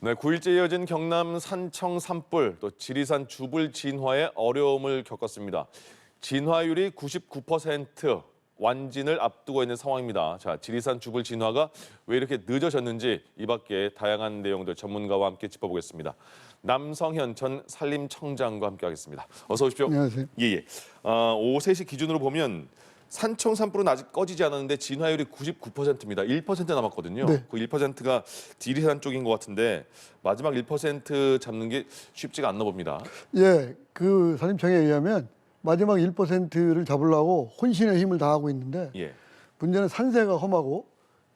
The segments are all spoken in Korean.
네, 9일째 이어진 경남 산청 산불, 또 지리산 주불 진화에 어려움을 겪었습니다. 진화율이 99%, 완진을 앞두고 있는 상황입니다. 자, 지리산 주불 진화가 왜 이렇게 늦어졌는지 이 밖에 다양한 내용들 전문가와 함께 짚어보겠습니다. 남성현 전 산림청장과 함께하겠습니다. 어서 오십시오. 안녕하세요. 예. 오후 3시 기준으로 보면 산청 산불은 아직 꺼지지 않았는데 진화율이 99%입니다. 1% 남았거든요. 네. 그 1%가 지리산 쪽인 것 같은데 마지막 1% 잡는 게 쉽지가 않나 봅니다. 예, 그 산림청에 의하면 마지막 1%를 잡으려고 혼신의 힘을 다하고 있는데 예. 문제는 산세가 험하고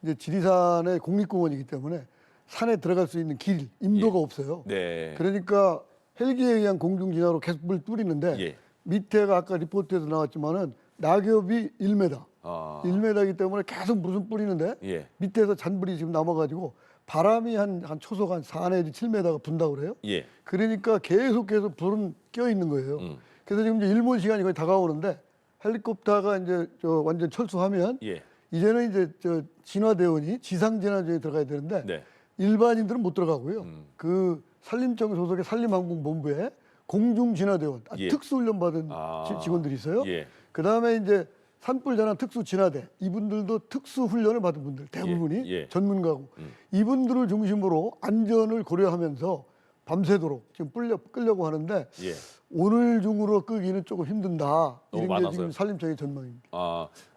이제 지리산의 국립공원이기 때문에 산에 들어갈 수 있는 길, 임도가 없어요. 네. 그러니까 헬기에 의한 공중 진화로 계속 물 뿌리는데 예. 밑에가 아까 리포트에도 나왔지만은 낙엽이 1m, 아. 1m이기 때문에 계속 무슨 뿌리는데 예. 밑에서 잔불이 지금 남아가지고 바람이 한 초속 한 4 내지 7m가 분다고 그래요. 예. 그러니까 계속해서 불은 껴 있는 거예요. 음. 그래서 지금 이제 일몰 시간이 거의 다가오는데 헬리콥터가 이제 완전 철수하면 예. 이제는 이제 진화대원이 지상 진화대원이 들어가야 되는데 네. 일반인들은 못 들어가고요. 그 산림청 소속의 산림항공본부에 공중 진화대원, 예. 특수훈련 받은 아. 직원들이 있어요. 예. 그 다음에 이제 산불 재난 특수 진화대 이분들도 특수 훈련을 받은 분들 대부분이 예. 전문가고 이분들을 중심으로 안전을 고려하면서 밤새도록 지금 끌려고 하는데 예. 오늘 중으로 끄기는 조금 힘든다. 너무 이런 게 많아서요? 지금 산림청의 전망입니다.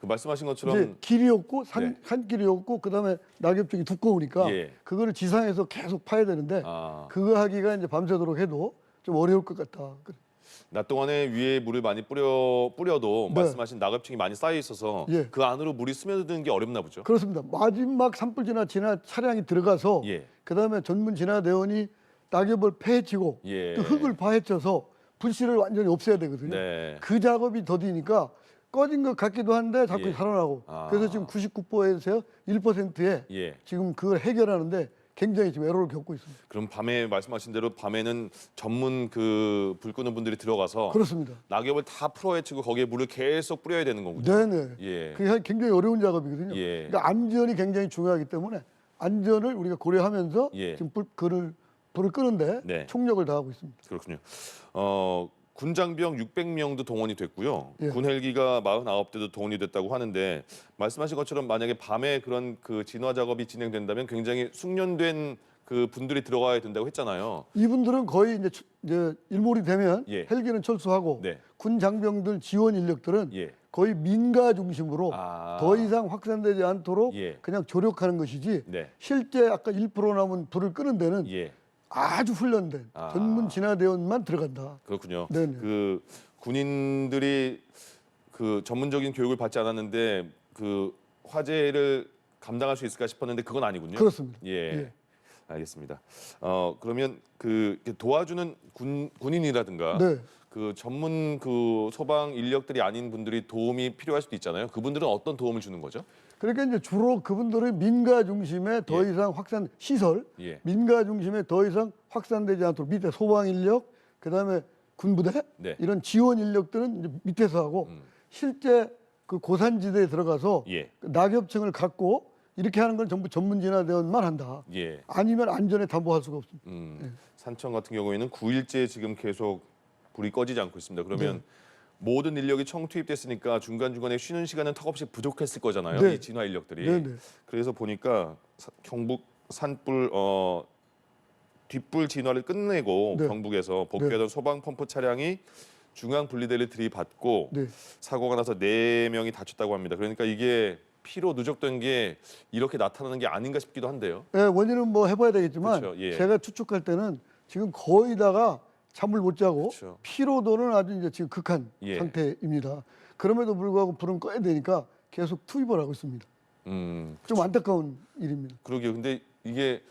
그 말씀하신 이제 것처럼 길이 없고 네. 산길이 없고 그다음에 낙엽쪽이 두꺼우니까 예. 그거를 지상에서 계속 파야 되는데 아. 그거 하기가 이제 밤새도록 해도 좀 어려울 것 같다. 낮 동안에 위에 물을 많이 뿌려도 네. 말씀하신 낙엽층이 많이 쌓여 있어서 예. 그 안으로 물이 스며드는 게 어렵나 보죠. 그렇습니다. 마지막 산불 진화 차량이 들어가서 예. 그다음에 전문 진화대원이 낙엽을 패헤치고 예. 또 흙을 파헤쳐서 불씨를 완전히 없애야 되거든요. 네. 그 작업이 더디니까 꺼진 것 같기도 한데 자꾸 예. 살아나고 아. 그래서 지금 99%에서 1%에 예. 지금 그걸 해결하는데 굉장히 지금 애로를 겪고 있습니다. 그럼 밤에 말씀하신 대로 밤에는 전문 그 불 끄는 분들이 들어가서 그렇습니다. 낙엽을 다 풀어헤치고 거기에 물을 계속 뿌려야 되는 거군요. 네네. 예. 그게 굉장히 어려운 작업이거든요. 예. 그러니까 안전이 굉장히 중요하기 때문에 안전을 우리가 고려하면서 예. 지금 불을 끄는데 네. 총력을 다하고 있습니다. 그렇군요. 군 장병 600명도 동원이 됐고요. 예. 군 헬기가 49대도 동원이 됐다고 하는데 말씀하신 것처럼 만약에 밤에 그런 그 진화 작업이 진행된다면 굉장히 숙련된 그 분들이 들어가야 된다고 했잖아요. 이분들은 거의 이제 일몰이 되면 예. 헬기는 철수하고 네. 군 장병들 지원 인력들은 예. 거의 민가 중심으로 아. 더 이상 확산되지 않도록 예. 그냥 조력하는 것이지 네. 실제 아까 1% 남은 불을 끄는 데는 예. 아주 훈련된 아. 전문 진화대원만 들어간다. 그렇군요. 네네. 그 군인들이 그 전문적인 교육을 받지 않았는데 그 화재를 감당할 수 있을까 싶었는데 그건 아니군요. 그렇습니다. 예. 예. 알겠습니다. 그러면 그 도와주는 군인이라든가 네. 그 전문 그 소방 인력들이 아닌 분들이 도움이 필요할 수도 있잖아요. 그분들은 어떤 도움을 주는 거죠? 그러니까 이제 주로 그분들의 민가 중심에 더 예. 이상 확산 시설, 예. 민가 중심에 더 이상 확산되지 않도록 밑에 소방 인력, 그다음에 군부대 네. 이런 지원 인력들은 이제 밑에서 하고 실제 그 고산지대에 들어가서 예. 그 낙엽층을 갖고 이렇게 하는 건 전부 전문 진화대원만 한다. 예. 아니면 안전에 담보할 수가 없습니다. 산청 같은 경우에는 9일째 지금 계속 불이 꺼지지 않고 있습니다. 그러면 네. 모든 인력이 청투입됐으니까 중간중간에 쉬는 시간은 턱없이 부족했을 거잖아요. 네. 이 진화 인력들이. 네, 네. 그래서 보니까 경북 산불 뒷불 진화를 끝내고 네. 경북에서 복귀하던 소방 펌프 차량이 중앙 분리대를 들이받고 네. 사고가 나서 4명이 다쳤다고 합니다. 그러니까 이게 피로 누적된 게 이렇게 나타나는 게 아닌가 싶기도 한데요. 네, 원인은 뭐 해봐야 되겠지만 그렇죠. 예. 제가 추측할 때는 지금 거의 다가 잠을 못 자고 그렇죠. 피로도는 아주 이제 지금 극한 예. 상태입니다. 그럼에도 불구하고 불은 꺼야 되니까 계속 투입을 하고 있습니다. 좀 안타까운 일입니다. 그러게요. 근데 이게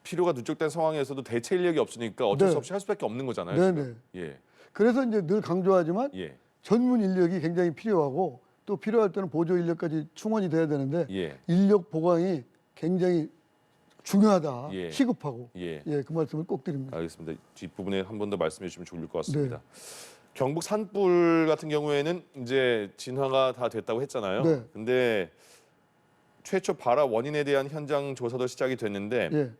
피로가 누적된 상황에서도 대체 인력이 없으니까 어쩔 네. 수 없이 할 수밖에 없는 거잖아요. 네네. 지금. 예. 그래서 이제 늘 강조하지만 예. 전문 인력이 굉장히 필요하고 또 필요할 때는 보조 인력까지 충원이 돼야 되는데 예. 인력 보강이 굉장히 중요하다. 예. 시급하고. 예. 그 말씀을 꼭 드립니다. 알겠습니다. 뒷부분에 한 번 더 말씀해 주시면 좋을 것 같습니다. 네. 경북 산불 같은 경우에는 이제 진화가 다 됐다고 했잖아요. 네. 근데 최초 발화 원인에 대한 현장 조사도 시작이 됐는데 예.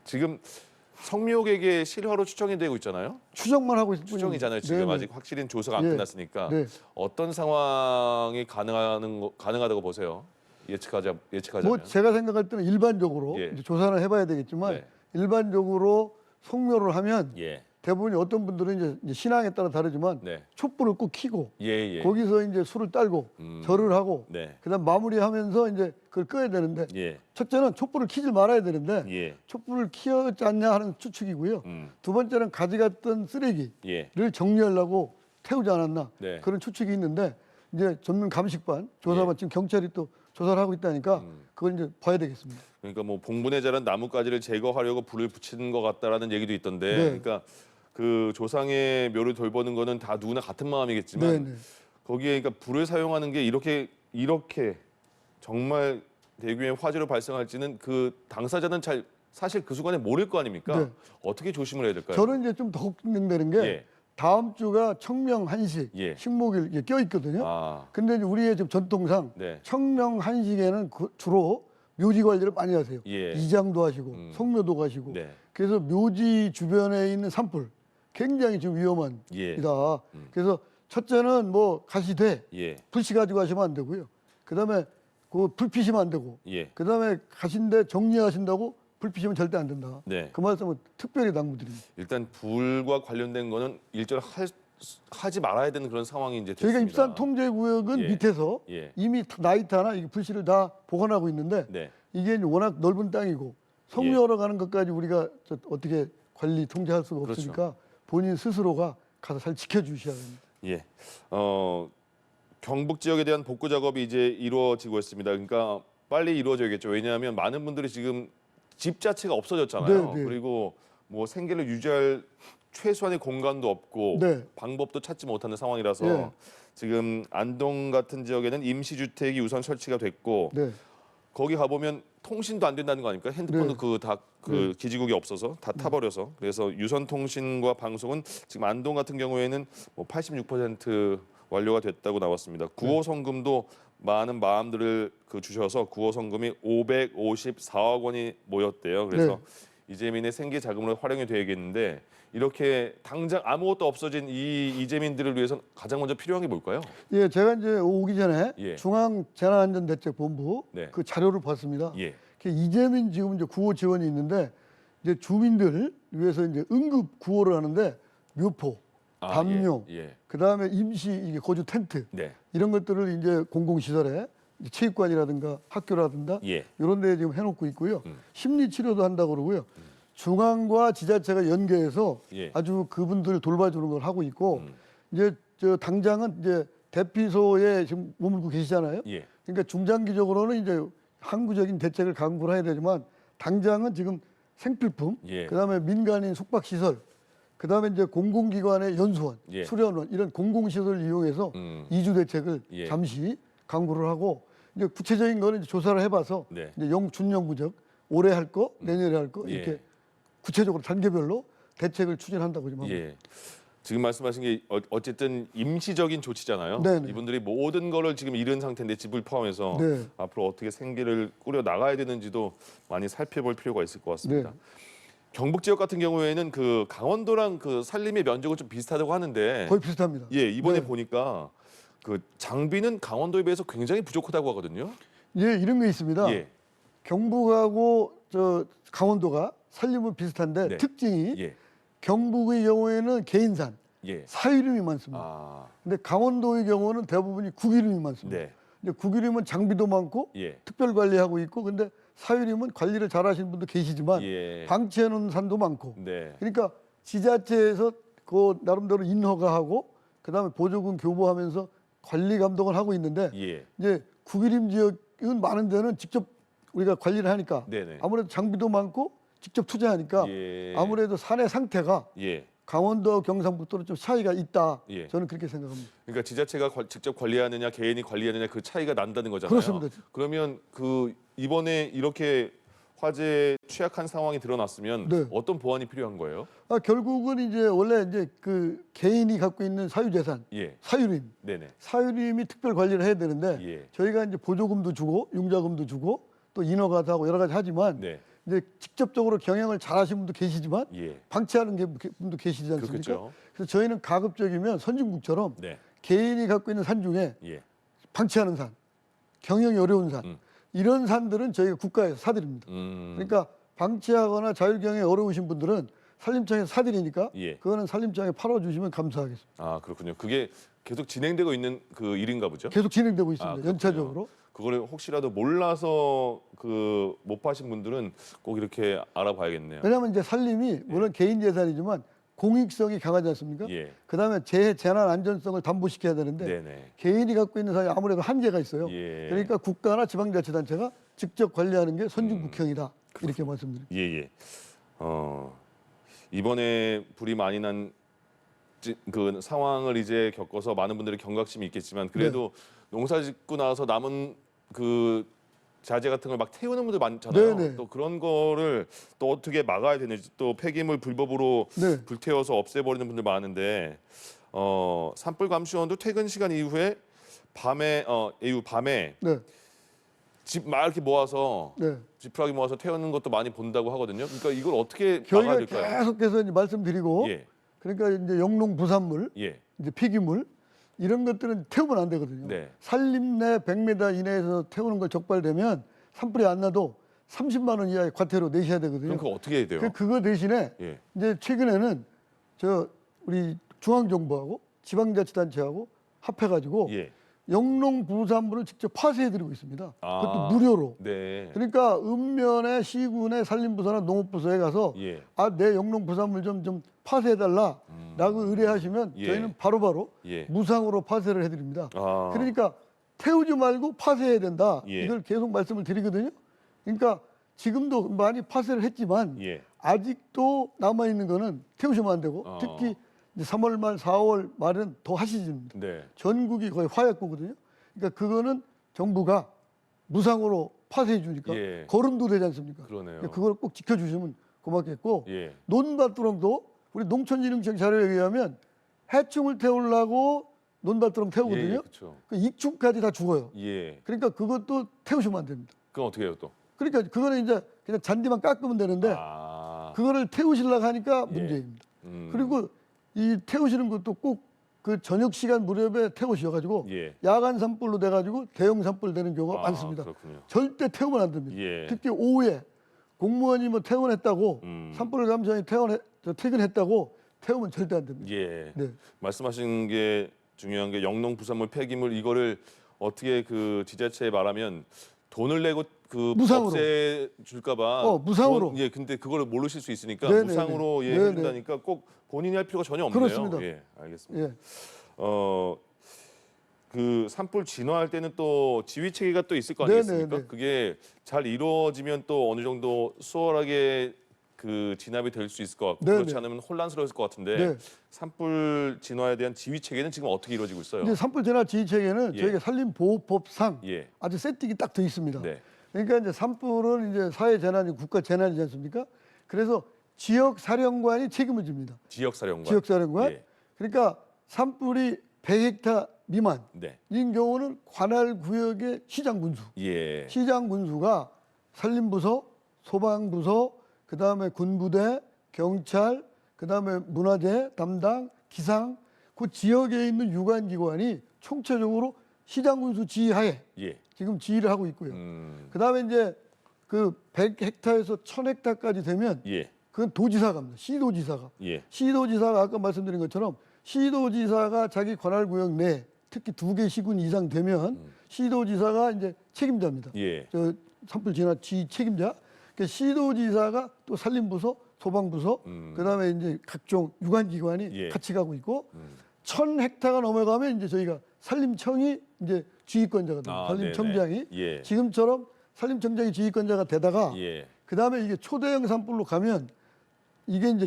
지금 성묘객의 실화로 추정이 되고 있잖아요. 추정만 하고 있을 뿐입니다. 추정이잖아요. 지금 네네. 아직 확실히 조사가 안 예. 끝났으니까 네. 어떤 상황이 가능하다고 보세요? 예측하자면. 뭐 제가 생각할 때는 일반적으로 예. 이제 조사를 해봐야 되겠지만 네. 일반적으로 성묘를 하면 예. 대부분 어떤 분들은 이제 신앙에 따라 다르지만 네. 촛불을 꼭 켜고 예. 거기서 이제 술을 딸고 절을 하고 네. 그다음 마무리하면서 이제 그걸 꺼야 되는데 예. 첫째는 촛불을 켜질 말아야 되는데 예. 촛불을 켜지 않냐 하는 추측이고요. 음. 두 번째는 가져갔던 쓰레기를 예. 정리하려고 태우지 않았나 네. 그런 추측이 있는데 이제 전문 감식반 조사반 예. 지금 경찰이 또 조사를 하고 있다니까 그걸 이제 봐야 되겠습니다. 그러니까 뭐 봉분에 자란 나뭇가지를 제거하려고 불을 붙이는 것 같다라는 얘기도 있던데, 네. 그러니까 그 조상의 묘를 돌보는 거는 다 누구나 같은 마음이겠지만 네네. 거기에 그러니까 불을 사용하는 게 이렇게 정말 대규모의 화재로 발생할지는 그 당사자는 사실 그 순간에 모를 거 아닙니까? 네. 어떻게 조심을 해야 될까요? 저는 이제 좀 더 걱정되는 게 예. 다음 주가 청명한식 예. 식목일 이게 껴 있거든요. 아, 근데 이제 우리의 지금 전통상 네. 청명한식에는 주로 묘지 관리를 많이 하세요. 예. 이장도 하시고 성묘도 가시고. 네. 그래서 묘지 주변에 있는 산불 굉장히 지금 위험한 예. 이다. 그래서 첫째는 뭐 가시되 예. 불씨 가지고 가시면 안 되고요. 그다음에 그 불 피시면 안 되고. 예. 그다음에 가신데 정리하신다고 불 피시면 절대 안 된다. 네. 그 말씀은 특별히 당부드립니다. 일단 불과 관련된 거는 일절 하지 말아야 되는 그런 상황이 이제 저희가 됐습니다. 입산 통제 구역은 예. 밑에서 예. 이미 나이타나 이 불씨를 다 보관하고 있는데 네. 이게 이제 워낙 넓은 땅이고 성묘하러 가는 것까지 우리가 어떻게 관리 통제할 수가 그렇죠. 없으니까 본인 스스로가 가서 잘 지켜주셔야 됩니다. 예. 경북 지역에 대한 복구 작업이 이제 이루어지고 있습니다. 그러니까 빨리 이루어져야겠죠. 왜냐하면 많은 분들이 지금 집 자체가 없어졌잖아요. 네, 네. 그리고 뭐 생계를 유지할 최소한의 공간도 없고 네. 방법도 찾지 못하는 상황이라서 예. 지금 안동 같은 지역에는 임시주택이 우선 설치가 됐고 네. 거기 가보면 통신도 안 된다는 거 아닙니까? 핸드폰도 네. 그 다 그 기지국이 없어서 다 타버려서 그래서 유선 통신과 방송은 지금 안동 같은 경우에는 뭐 86% 완료가 됐다고 나왔습니다. 9호 성금도 많은 마음들을 주셔서 9호 성금이 554억 원이 모였대요. 그래서 이재민의 생계 자금으로 활용이 되겠는데 이렇게 당장 아무것도 없어진 이 이재민들을 위해서 가장 먼저 필요한 게 뭘까요? 예, 제가 이제 오기 전에 예. 중앙재난안전대책본부 네. 그 자료를 봤습니다. 예. 이재민 지금 이제 구호 지원이 있는데 이제 주민들 위해서 이제 응급 구호를 하는데 묘포, 담요, 예. 그다음에 임시 이게 거주 텐트 네. 이런 것들을 이제 공공시설에 이제 체육관이라든가 학교라든가 예. 이런 데 지금 해놓고 있고요. 심리 치료도 한다고 그러고요. 중앙과 지자체가 연계해서 예. 아주 그분들 돌봐주는 걸 하고 있고 이제 저 당장은 이제 대피소에 지금 머물고 계시잖아요. 예. 그러니까 중장기적으로는 이제 항구적인 대책을 강구를 해야 되지만 당장은 지금 생필품, 예. 그다음에 민간인 숙박시설, 그다음에 이제 공공기관의 연수원, 예. 수련원 이런 공공시설을 이용해서 이주 대책을 예. 잠시 강구를 하고 이제 구체적인 거는 이제 조사를 해봐서 네. 이제 준영구적 올해 할 거, 내년에 할 거 이렇게 예. 구체적으로 단계별로 대책을 추진한다고 지금 합니다. 예. 지금 말씀하신 게 어쨌든 임시적인 조치잖아요. 네네. 이분들이 모든 거를 지금 잃은 상태인데 집을 포함해서 네. 앞으로 어떻게 생계를 꾸려 나가야 되는지도 많이 살펴볼 필요가 있을 것 같습니다. 네. 경북 지역 같은 경우에는 그 강원도랑 그 산림의 면적은 좀 비슷하다고 하는데 거의 비슷합니다. 예, 이번에 네. 보니까 그 장비는 강원도에 비해서 굉장히 부족하다고 하거든요. 예, 이런 게 있습니다. 예. 경북하고 저 강원도가 산림은 비슷한데 네. 특징이 예. 경북의 경우에는 개인산, 예. 사유림이 많습니다. 아. 근데 강원도의 경우는 대부분이 국유림이 많습니다. 네. 근데 국유림은 장비도 많고 예. 특별 관리하고 있고 근데 사유림은 관리를 잘하시는 분도 계시지만 예. 방치해 놓은 산도 많고 네. 그러니까 지자체에서 그 나름대로 인허가하고 그다음에 보조금 교부하면서 관리 감독을 하고 있는데 예. 이제 국유림 지역은 많은 데는 직접 우리가 관리를 하니까 네네. 아무래도 장비도 많고 직접 투자하니까 예. 아무래도 산의 상태가 예. 강원도와 경상북도는 좀 차이가 있다. 예. 저는 그렇게 생각합니다. 그러니까 지자체가 직접 관리하느냐 개인이 관리하느냐 그 차이가 난다는 거잖아요. 그렇습니다. 그러면 그 이번에 이렇게 화재에 취약한 상황이 드러났으면 네. 어떤 보완이 필요한 거예요? 결국은 이제 원래 이제 그 개인이 갖고 있는 사유재산, 예. 사유림, 네네. 사유림이 특별 관리를 해야 되는데 예. 저희가 이제 보조금도 주고 융자금도 주고 또 인허가도 하고 여러 가지 하지만 네. 이제 직접적으로 경영을 잘하시는 분도 계시지만 예. 방치하는 분도 계시지 않습니까? 그렇겠죠. 그래서 저희는 가급적이면 선진국처럼 네. 개인이 갖고 있는 산 중에 예. 방치하는 산, 경영이 어려운 산, 음. 이런 산들은 저희가 국가에서 사드립니다. 그러니까 방치하거나 자율경영이 어려우신 분들은 산림청에서 사드리니까 예. 그거는 산림청에 팔아주시면 감사하겠습니다. 아, 그렇군요. 그게 계속 진행되고 있는 그 일인가 보죠? 계속 진행되고 있습니다. 그렇군요. 연차적으로. 그거를 혹시라도 몰라서 그 못 파신 분들은 꼭 이렇게 알아봐야겠네요. 왜냐하면 이제 산림이 물론 개인 재산이지만 공익성이 강하지 않습니까? 예. 그다음에 재난 안전성을 담보시켜야 되는데 네네. 개인이 갖고 있는 산이 아무래도 한계가 있어요. 예. 그러니까 국가나 지방자치단체가 직접 관리하는 게 선진국형이다. 이렇게 말씀드립니다. 예. 이번에 불이 많이 난 그 상황을 이제 겪어서 많은 분들이 경각심이 있겠지만 그래도 농사 짓고 나서 남은 그 자재 같은 걸 막 태우는 분들 많잖아요. 네네. 또 그런 거를 또 어떻게 막아야 되는지 또 폐기물 불법으로 네. 불태워서 없애버리는 분들 많은데 산불 감시원도 퇴근 시간 이후에 밤에 네. 집 막 이렇게 모아서 네. 지푸라기 모아서 태우는 것도 많이 본다고 하거든요. 그러니까 이걸 어떻게 막아야 저희가 될까요? 계속해서 이제 말씀드리고 예, 그러니까 이제 영농 부산물, 예, 이제 폐기물 이런 것들은 태우면 안 되거든요. 네. 산림 내 100m 이내에서 태우는 걸 적발되면 산불이 안 나도 30만 원 이하의 과태료 내셔야 되거든요. 그럼 그거 어떻게 해야 돼요? 그거 대신에 예, 이제 최근에는 우리 중앙정부하고 지방자치단체하고 합해가지고 예, 영농 부산물을 직접 파쇄해드리고 있습니다. 아. 그것도 무료로. 네, 그러니까 읍면의 시군의 산림부서나 농업부서에 가서 예, 내 영농 부산물 좀 파쇄해달라라고 의뢰하시면 예. 저희는 바로바로 예. 무상으로 파쇄를 해드립니다. 아. 그러니까 태우지 말고 파쇄해야 된다. 예. 이걸 계속 말씀을 드리거든요. 그러니까 지금도 많이 파쇄를 했지만 예, 아직도 남아 있는 거는 태우시면 안 되고 특히 이제 3월 말, 4월 말은 더 하시집니다. 네, 전국이 거의 화약고거든요. 그러니까 그거는 정부가 무상으로 파쇄해 주니까 예. 거름도 되지 않습니까? 그러네요. 그걸 꼭 지켜주시면 고맙겠고 예, 논밭두렁도 우리 농촌진흥청 자료에 의하면 해충을 태우려고 논밭두렁 태우거든요. 예, 그렇죠. 그 익충까지 다 죽어요. 예, 그러니까 그것도 태우시면 안 됩니다. 그럼 어떻게 해요 또? 그러니까 그거는 이제 그냥 잔디만 깎으면 되는데 아, 그거를 태우시려고 하니까 예. 문제입니다. 음. 그리고 이 태우시는 것도 꼭 그 저녁 시간 무렵에 태우셔가지고 예. 야간 산불로 돼가지고 대형 산불 되는 경우가 많습니다. 그렇군요. 절대 태우면 안 됩니다. 예. 특히 오후에 공무원이 뭐 퇴원했다고 산불 감시원이 퇴근했다고 태우면 절대 안 됩니다. 예. 네. 말씀하신 게 중요한 게 영농 부산물 폐기물 이거를 어떻게 그 지자체에 말하면 돈을 내고 그 무상으로. 없애 줄까봐 무상으로. 예, 근데 그거를 모르실 수 있으니까 네네네. 무상으로 예, 네네. 해준다니까 꼭 본인이 할 필요가 전혀 없네요. 그렇습니다. 예, 알겠습니다. 예. 그 산불 진화할 때는 또 지휘 체계가 또 있을 거 아니겠습니까? 네네네. 그게 잘 이루어지면 또 어느 정도 수월하게 그 진압이 될 수 있을 것 같고 네네. 그렇지 않으면 혼란스러울 것 같은데 네. 산불 진화에 대한 지휘 체계는 지금 어떻게 이루어지고 있어요? 이제 산불 진화 지휘 체계는 예. 저희가 산림보호법상 예, 아주 세팅이 딱 돼 있습니다. 네, 그러니까 이제 산불은 이제 사회 재난이 국가 재난이지 않습니까? 그래서 지역 사령관이 책임을 집니다. 지역사령관. 지역사령관. 예, 그러니까 산불이 100헥타 미만인 네, 경우는 관할 구역의 시장 군수. 예, 시장 군수가 산림부서, 소방부서, 그다음에 군부대, 경찰, 그다음에 문화재 담당, 기상 그 지역에 있는 유관기관이 총체적으로 시장 군수 지휘하에 예, 지금 지휘를 하고 있고요. 그다음에 이제 그 100헥타에서 1000헥타까지 되면 예, 그건 도지사가 합니다. 시도지사가. 예, 시도지사가 아까 말씀드린 것처럼 시도지사가 자기 관할구역 내 특히 2개 시군 이상 되면 시도지사가 이제 책임자입니다. 예, 저 산불 진화 지휘 책임자. 그 시도지사가 또 산림부서, 소방부서, 그다음에 이제 각종 유관기관이 예. 같이 가고 있고 1000헥타가 넘어가면 이제 저희가 산림청이 이제 지휘권자가 됩니다. 아, 산림청장이 네네. 예. 지금처럼 산림청장이 지휘권자가 되다가 예, 그다음에 이게 초대형 산불로 가면 이게 이제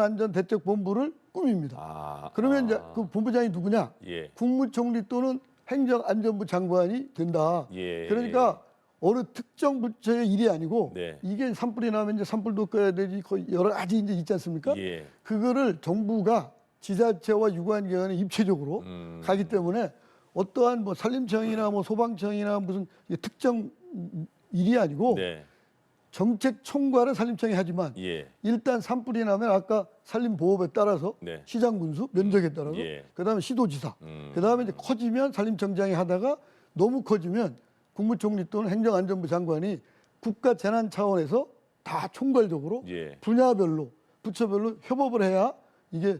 중앙재난안전대책본부를 꾸밉니다. 아, 그러면 이제 그 본부장이 누구냐? 예, 국무총리 또는 행정안전부 장관이 된다. 예. 그러니까 어느 특정 부처의 일이 아니고 네. 이게 산불이 나면 이제 산불도 꺼야 되지 거의 여러 가지 이제 있지 않습니까? 예, 그거를 정부가 지자체와 유관기관에 입체적으로 가기 때문에 어떠한 뭐 산림청이나 뭐 소방청이나 무슨 특정 일이 아니고 네, 정책 총괄은 산림청이 하지만 예. 일단 산불이 나면 아까 산림보호법에 따라서 네. 시장군수 면적에 따라서 예. 그다음에 시도지사 그다음에 이제 커지면 산림청장이 하다가 너무 커지면 국무총리 또는 행정안전부 장관이 국가 재난 차원에서 다 총괄적으로 예. 분야별로 부처별로 협업을 해야 이게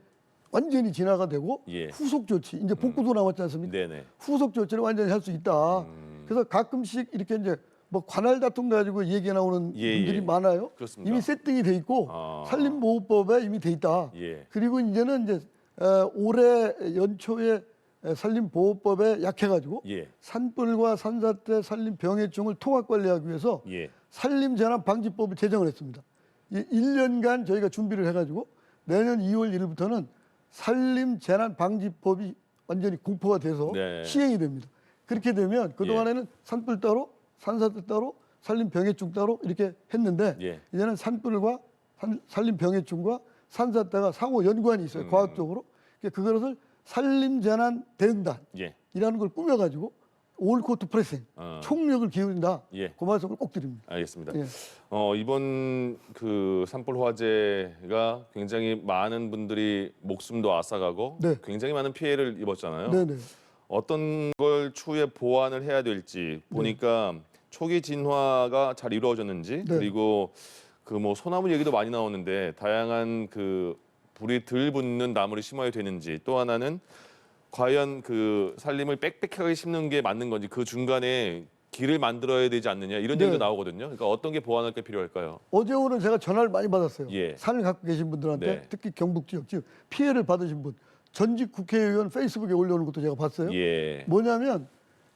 완전히 진화가 되고 예. 후속 조치 이제 복구도 남았지 않습니까? 네네. 후속 조치를 완전히 할 수 있다. 그래서 가끔씩 이렇게 이제 뭐 관할 다툼 가지고 얘기 나오는 예, 분들이 예. 많아요. 그렇습니다. 이미 세팅이 돼 있고 아. 산림보호법에 이미 돼 있다. 예. 그리고 이제는 이제 올해 연초에 산림보호법에 약해가지고 예. 산불과 산사태, 산림병해충을 통합 관리하기 위해서 예. 산림재난방지법을 제정을 했습니다. 이 1년간 저희가 준비를 해가지고 내년 2월 1일부터는 산림재난방지법이 완전히 공포가 돼서 네. 시행이 됩니다. 그렇게 되면 그동안에는 산불 따로, 산사태 따로, 산림병해충 따로 이렇게 했는데 예. 이제는 산불과 산림병해충과 산사태가 상호 연관이 있어요. 과학적으로. 그것을 산림재난대응단이라는 예. 걸 꾸며가지고 올코트 프레싱, 총력을 기울인다. 예. 그 말씀을 꼭 드립니다. 알겠습니다. 예. 이번 그 산불 화재가 굉장히 많은 분들이 목숨도 앗아가고 네. 굉장히 많은 피해를 입었잖아요. 네네. 어떤 걸 추후에 보완을 해야 될지 보니까 초기 진화가 잘 이루어졌는지 네. 그리고 그 뭐 소나무 얘기도 많이 나오는데 다양한 그 불이 덜 붙는 나무를 심어야 되는지 또 하나는 과연 그 산림을 빽빽하게 심는 게 맞는 건지 그 중간에 길을 만들어야 되지 않느냐 이런 네. 얘기도 나오거든요. 그러니까 어떤 게 보완할 게 필요할까요? 어제 오늘 제가 전화를 많이 받았어요. 예. 산을 갖고 계신 분들한테 네. 특히 경북 지역 지금 피해를 받으신 분 전직 국회의원 페이스북에 올려오는 것도 제가 봤어요. 예. 뭐냐면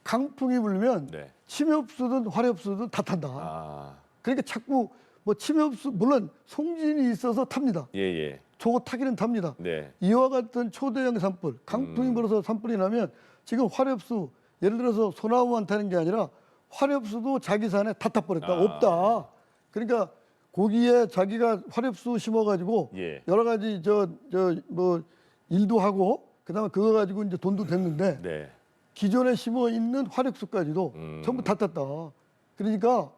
강풍이 불면 네. 침엽수든 화렵수든 다 탄다. 아. 그러니까 자꾸 뭐 침엽수 물론 송진이 있어서 탑니다. 예, 예. 저거 타기는 탑니다. 네. 이와 같은 초대형 산불, 강풍이 불어서 산불이 나면 지금 화렵수 예를 들어서 소나무만 타는 게 아니라 화렵수도 자기 산에 다 타버렸다. 아. 없다. 그러니까 거기에 자기가 화렵수 심어가지고 예. 여러 가지 뭐 일도 하고 그다음에 그거 가지고 이제 돈도 됐는데 네. 기존에 심어 있는 화렵수까지도 전부 다 탔다. 그러니까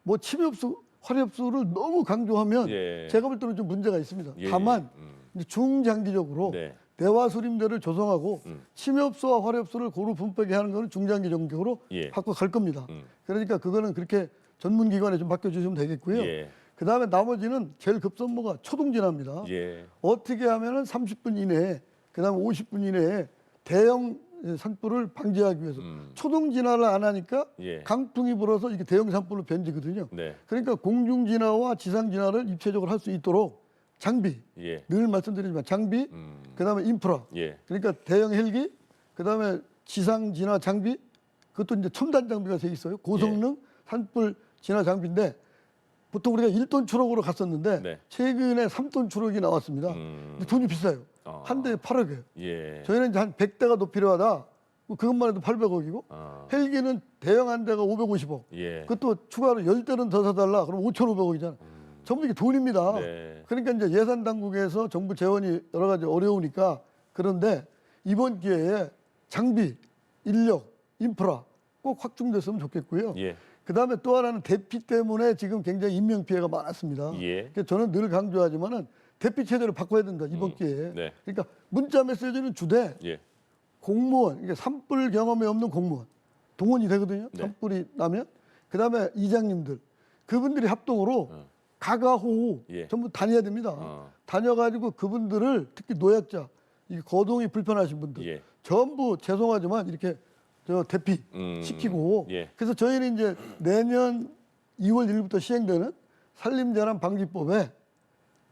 뭐 침엽수, 화렵수를 너무 강조하면 예. 제가 볼 때는 좀 문제가 있습니다. 예, 다만 예. 이제 중장기적으로 네. 대화수림대를 조성하고 침엽수와 화렵수를 고루 분배하게 하는 것은 중장기 정책으로 예. 갖고 갈 겁니다. 그러니까 그거는 그렇게 전문기관에 좀 맡겨주시면 되겠고요. 예. 그다음에 나머지는 제일 급선무가 초동진화입니다. 예. 어떻게 하면은 30분 이내에 그다음에 50분 이내에 대형 산불을 방지하기 위해서 초동 진화를 안 하니까 예. 강풍이 불어서 이게 대형 산불로 변지거든요. 네. 그러니까 공중 진화와 지상 진화를 입체적으로 할 수 있도록 장비 예. 늘 말씀드리지만 장비 그다음에 인프라 예. 그러니까 대형 헬기 그다음에 지상 진화 장비 그것도 이제 첨단 장비가 돼 있어요. 고성능 산불 진화 장비인데 보통 우리가 1톤 추럭으로 갔었는데 네. 최근에 3톤 추럭이 나왔습니다. 근데 돈이 비싸요. 한 대에 8억이에요. 예. 저희는 이제 한 100대가 더 필요하다. 그것만 해도 800억이고 아. 헬기는 대형 한 대가 550억. 예. 그것도 추가로 10대는 더 사달라. 그럼 5,500억이잖아. 전부 이게 돈입니다. 네. 그러니까 이제 예산 당국에서 정부 재원이 여러 가지 어려우니까 그런데 이번 기회에 장비, 인력, 인프라 꼭 확충됐으면 좋겠고요. 예. 그다음에 또 하나는 대피 때문에 지금 굉장히 인명 피해가 많았습니다. 예. 그래서 저는 늘 강조하지만은 대피 체제를 바꿔야 된다 이번 기회에. 네. 그러니까 문자 메시지는 주되 예. 공무원, 그러니까 산불 경험이 없는 공무원 동원이 되거든요. 네. 산불이 나면 그다음에 이장님들 그분들이 합동으로 가가호우 예. 전부 다녀야 됩니다. 다녀가지고 그분들을 특히 노약자, 이 거동이 불편하신 분들 예. 전부 죄송하지만 이렇게 저 대피 시키고 예. 그래서 저희는 이제 내년 2월 1일부터 시행되는 산림재난방지법에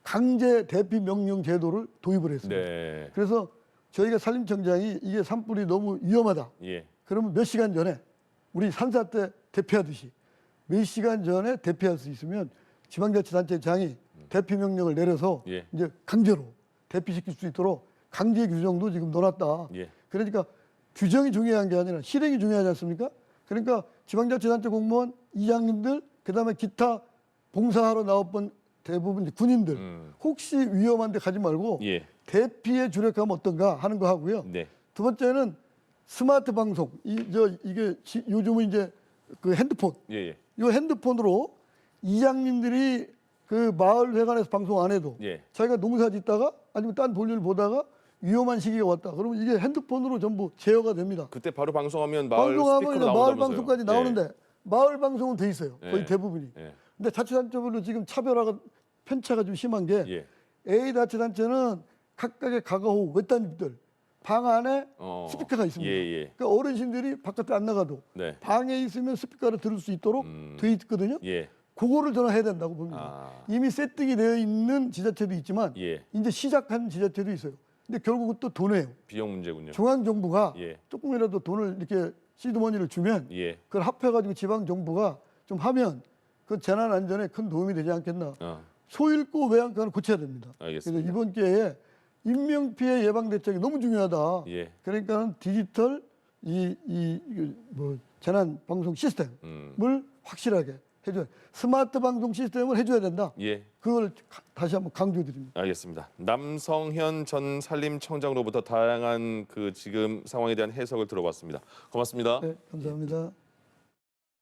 강제 대피 명령 제도를 도입을 했습니다. 네. 그래서 저희가 산림청장이 이게 산불이 너무 위험하다. 예. 그러면 몇 시간 전에 우리 산사 때 대피하듯이 몇 시간 전에 대피할 수 있으면 지방자치단체장이 대피 명령을 내려서 예. 이제 강제로 대피시킬 수 있도록 강제 규정도 지금 넣어놨다. 예. 그러니까 규정이 중요한 게 아니라 실행이 중요하지 않습니까? 그러니까 지방자치단체 공무원, 이장님들, 그다음에 기타 봉사하러 나왔던 대부분 이제 군인들 혹시 위험한데 가지 말고 예. 대피에 주력하면 어떤가 하는 거 하고요. 네. 두 번째는 스마트 방송. 이게 요즘은 이제 그 핸드폰. 예. 예. 이 핸드폰으로 이장님들이 그 마을 회관에서 방송 안 해도 예. 자기가 농사 짓다가 아니면 딴 볼일 보다가 위험한 시기가 왔다. 그러면 이게 핸드폰으로 전부 제어가 됩니다. 그때 바로 방송하면 마을 방송하면 스피커로 이제 마을 나온다면서요. 방송까지 나오는데 마을 방송은 돼 있어요. 거의 예. 대부분이. 예. 근데 자치단체별로 지금 차별화가 편차가 좀 심한 게 예. A 자치단체는 각각의 가가호 외딴집들 방 안에 스피커가 있습니다. 예, 예. 그러니까 어르신들이 바깥에 안 나가도 네. 방에 있으면 스피커를 들을 수 있도록 돼 있거든요. 예. 그거를 저는 해야 된다고 봅니다. 아. 이미 세팅이 되어 있는 지자체도 있지만 예. 이제 시작한 지자체도 있어요. 근데 결국은 또 돈이에요. 비용 문제군요. 중앙 정부가 예. 조금이라도 돈을 이렇게 시드머니를 주면 예. 그걸 합해가지고 지방 정부가 좀 하면 그 재난 안전에 큰 도움이 되지 않겠나. 소잃고 외양간을 고쳐야 됩니다. 알겠습니다. 그래서 이번 기회에 인명 피해 예방 대책이 너무 중요하다. 예. 그러니까 디지털 뭐 재난 방송 시스템을 확실하게 해줘야 스마트 방송 시스템을 해줘야 된다. 예. 그걸 다시 한번 강조드립니다. 알겠습니다. 남성현 전 산림청장으로부터 다양한 그 지금 상황에 대한 해석을 들어봤습니다. 고맙습니다. 네, 감사합니다.